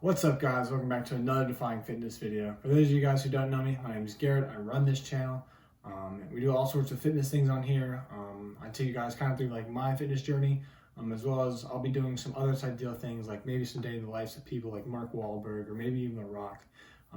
What's up, guys? Welcome back to another Defying Fitness video. For those of you guys who don't know me, my name is Garrett. I run this channel. We do all sorts of fitness things on here. I take you guys kind of through like my fitness journey, as well as I'll be doing some other side deal things like maybe some day in the lives of people like Mark Wahlberg or maybe even The Rock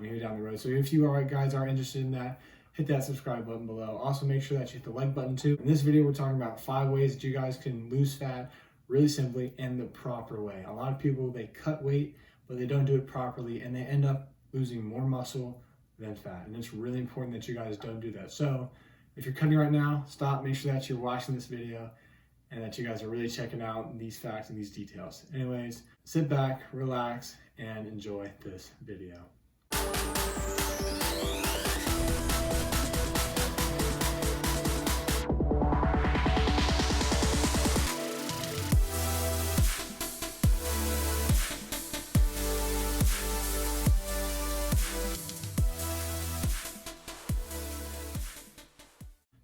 here down the road. So if you guys are interested in that, hit that subscribe button below. Also make sure that you hit the like button too. In this video, we're talking about 5 ways that you guys can lose fat really simply and the proper way. A lot of people, they cut weight, but they don't do it properly and they end up losing more muscle than fat. And it's really important that you guys don't do that. So if you're cutting right now, stop, make sure that you're watching this video and that you guys are really checking out these facts and these details. Anyways, sit back, relax, and enjoy this video.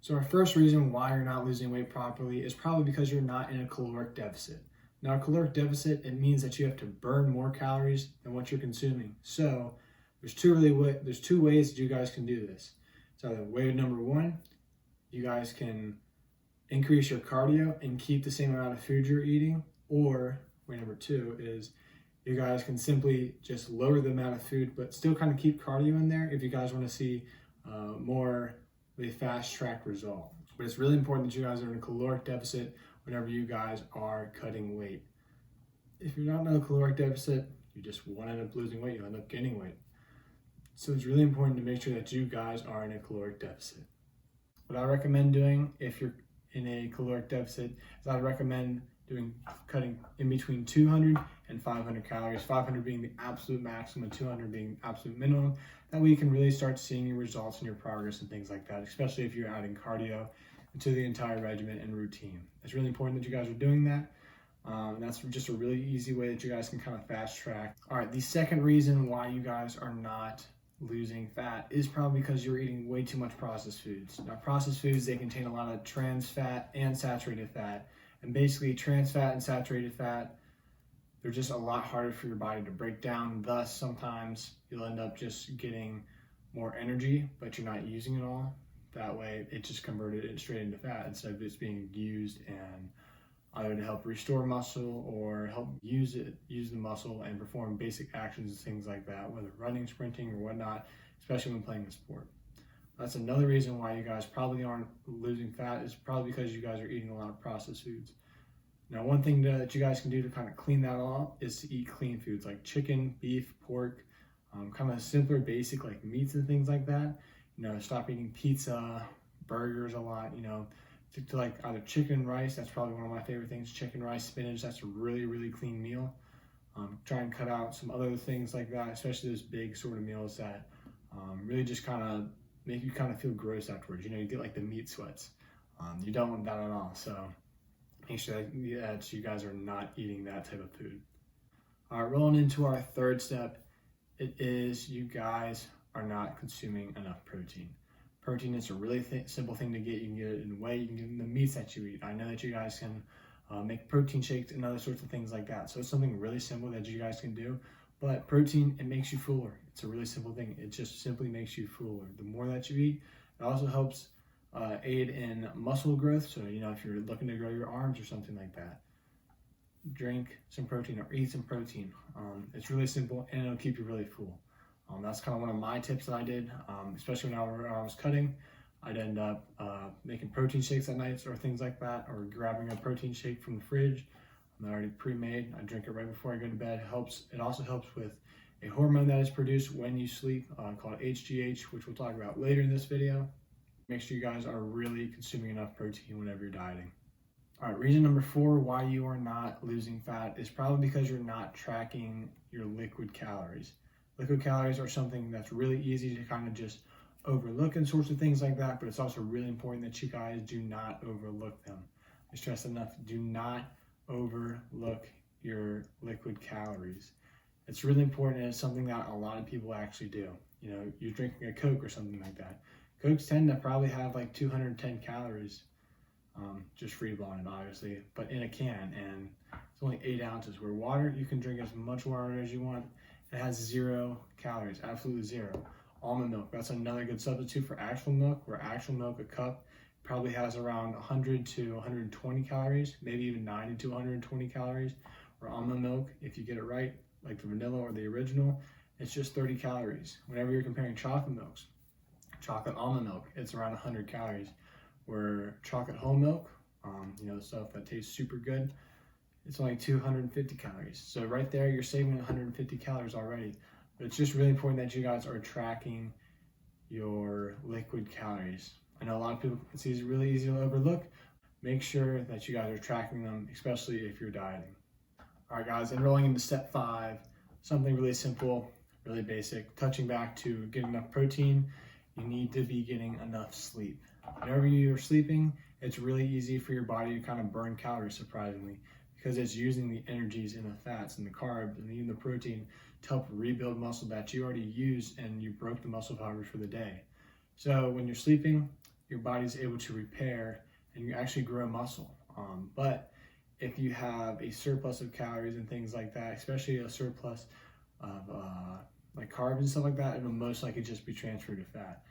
So our first reason why you're not losing weight properly is probably because you're not in a caloric deficit. Now, a caloric deficit, it means that you have to burn more calories than what you're consuming. So there's two ways that you guys can do this. So way number one, you guys can increase your cardio and keep the same amount of food you're eating. Or way number two is you guys can simply just lower the amount of food, but still kind of keep cardio in there if you guys want to see more a fast track result. But it's really important that you guys are in a caloric deficit whenever you guys are cutting weight. If you're not in a caloric deficit, you just won't end up losing weight, you'll end up gaining weight. So it's really important to make sure that you guys are in a caloric deficit. What I recommend doing if you're in a caloric deficit is I recommend cutting in between 200 and 500 calories, 500 being the absolute maximum, 200 being the absolute minimum. That way you can really start seeing your results and your progress and things like that, especially if you're adding cardio into the entire regimen and routine. It's really important that you guys are doing that. That's just a really easy way that you guys can kind of fast track. All right, the second reason why you guys are not losing fat is probably because you're eating way too much processed foods. Now, processed foods, they contain a lot of trans fat and saturated fat. And basically, trans fat and saturated fat, they're just a lot harder for your body to break down. Thus, sometimes you'll end up just getting more energy, but you're not using it all. That way, it just converted it straight into fat instead of it's being used and either to help restore muscle or help use the muscle and perform basic actions and things like that, whether running, sprinting, or whatnot, especially when playing a sport. That's another reason why you guys probably aren't losing fat is probably because you guys are eating a lot of processed foods. Now, one thing that you guys can do to kind of clean that all up is to eat clean foods like chicken, beef, pork, kind of simpler, basic like meats and things like that. Stop eating pizza, burgers a lot, stick to like either chicken, rice. That's probably one of my favorite things. Chicken, rice, spinach. That's a really, really clean meal. Try and cut out some other things like that, especially those big sort of meals that really just kind of make you kind of feel gross afterwards. You get like the meat sweats. You don't want that at all. So make sure that you guys are not eating that type of food. All right, rolling into our third step, it is you guys are not consuming enough protein. Protein is a really simple thing to get. You can get it in whey, you can get it in the meats that you eat. I know that you guys can make protein shakes and other sorts of things like that. So it's something really simple that you guys can do. But protein, it makes you fuller. It's a really simple thing. It just simply makes you fuller. The more that you eat, it also helps aid in muscle growth. So, if you're looking to grow your arms or something like that, drink some protein or eat some protein. It's really simple and it'll keep you really full. That's kind of one of my tips that I did, especially when I was cutting. I'd end up making protein shakes at nights or things like that, or grabbing a protein shake from the fridge. I'm already pre-made. I drink it right before I go to bed. It also helps with a hormone that is produced when you sleep called HGH, which we'll talk about later in this video. Make sure you guys are really consuming enough protein whenever you're dieting. All right, reason number 4 why you are not losing fat is probably because you're not tracking your liquid calories. Liquid calories are something that's really easy to kind of just overlook and sorts of things like that, but it's also really important that you guys do not overlook them. I stress enough, do not overlook your liquid calories. It's really important, and it's something that a lot of people actually do. You're drinking a Coke or something like that. Cokes tend to probably have like 210 calories, just free blowing, obviously, but in a can, and it's only 8 ounces. Where water, you can drink as much water as you want, It has 0 calories, absolutely 0. Almond milk, that's another good substitute for actual milk, where actual milk, a cup, probably has around 100 to 120 calories, maybe even 90 to 120 calories. Or almond milk, if you get it right, like the vanilla or the original, it's just 30 calories. Whenever you're comparing chocolate milks, chocolate almond milk, it's around 100 calories. Where chocolate whole milk, the stuff that tastes super good, it's only 250 calories. So right there, you're saving 150 calories already. But it's just really important that you guys are tracking your liquid calories. I know a lot of people, it's really easy to overlook. Make sure that you guys are tracking them, especially if you're dieting. All right, guys, enrolling into step 5, something really simple, really basic. Touching back to getting enough protein, you need to be getting enough sleep. Whenever you're sleeping, it's really easy for your body to kind of burn calories, surprisingly, because it's using the energies in the fats and the carbs and even the protein to help rebuild muscle that you already used and you broke the muscle fibers for the day. So when you're sleeping, your body's able to repair and you actually grow muscle. But if you have a surplus of calories and things like that, especially a surplus of like carbs and stuff like that, it'll most likely just be transferred to fat.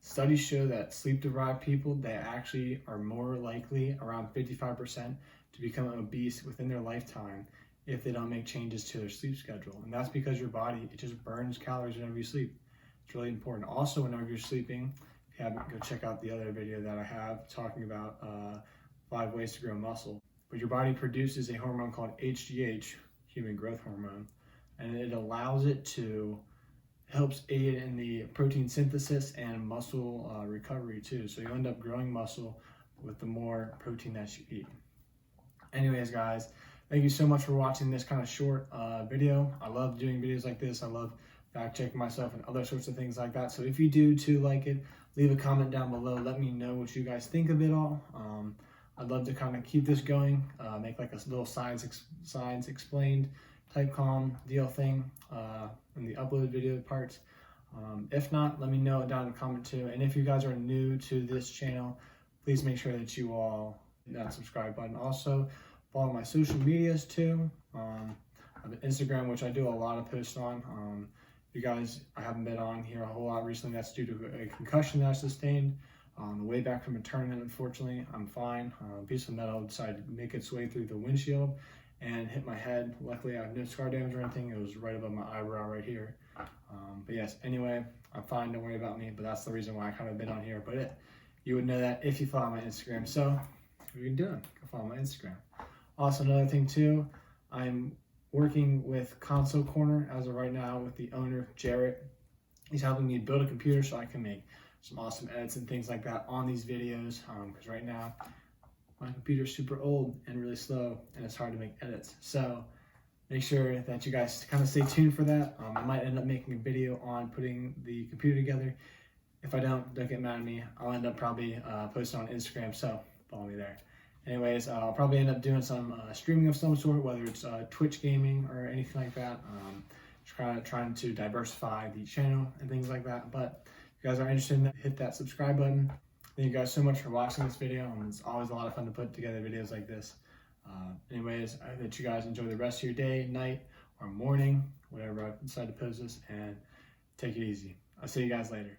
Studies show that sleep-deprived people, they actually are more likely, around 55%, to become obese within their lifetime if they don't make changes to their sleep schedule. And that's because your body, it just burns calories whenever you sleep. It's really important. Also, whenever you're sleeping, if you haven't, go check out the other video that I have talking about 5 ways to grow muscle. But your body produces a hormone called HGH, human growth hormone, and it allows it to helps aid in the protein synthesis and muscle recovery too. So you end up growing muscle with the more protein that you eat. Anyways, guys, thank you so much for watching this kind of short video. I love doing videos like this. I love fact checking myself and other sorts of things like that. So if you do too like it, leave a comment down below. Let me know what you guys think of it all. I'd love to kind of keep this going, make like a little science explained type deal thing in the upload video parts. If not, let me know down in the comment too. And if you guys are new to this channel, please make sure that you all hit that subscribe button. Also, follow my social medias too. I have an Instagram, which I do a lot of posts on. You guys, I haven't been on here a whole lot recently. That's due to a concussion that I sustained on the way back from a tournament. Unfortunately, I'm fine. A piece of metal decided to make its way through the windshield and hit my head. Luckily, I have no scar damage or anything. It was right above my eyebrow right here. But yes, anyway, I'm fine. Don't worry about me. But that's the reason why I kind of been on here. But you would know that if you follow my Instagram. So what are you doing? Go follow my Instagram. Also, another thing too, I'm working with Console Corner as of right now with the owner, Jarrett. He's helping me build a computer so I can make some awesome edits and things like that on these videos. Because right now, my computer's super old and really slow, and it's hard to make edits. So make sure that you guys kind of stay tuned for that. I might end up making a video on putting the computer together. If I don't get mad at me. I'll end up probably posting on Instagram, so follow me there. Anyways, I'll probably end up doing some streaming of some sort, whether it's Twitch gaming or anything like that. Just kind of trying to diversify the channel and things like that. But if you guys are interested in that, hit that subscribe button. Thank you guys so much for watching this video. It's always a lot of fun to put together videos like this. Anyways, I hope that you guys enjoy the rest of your day, night, or morning, whatever I decide to post this, and take it easy. I'll see you guys later.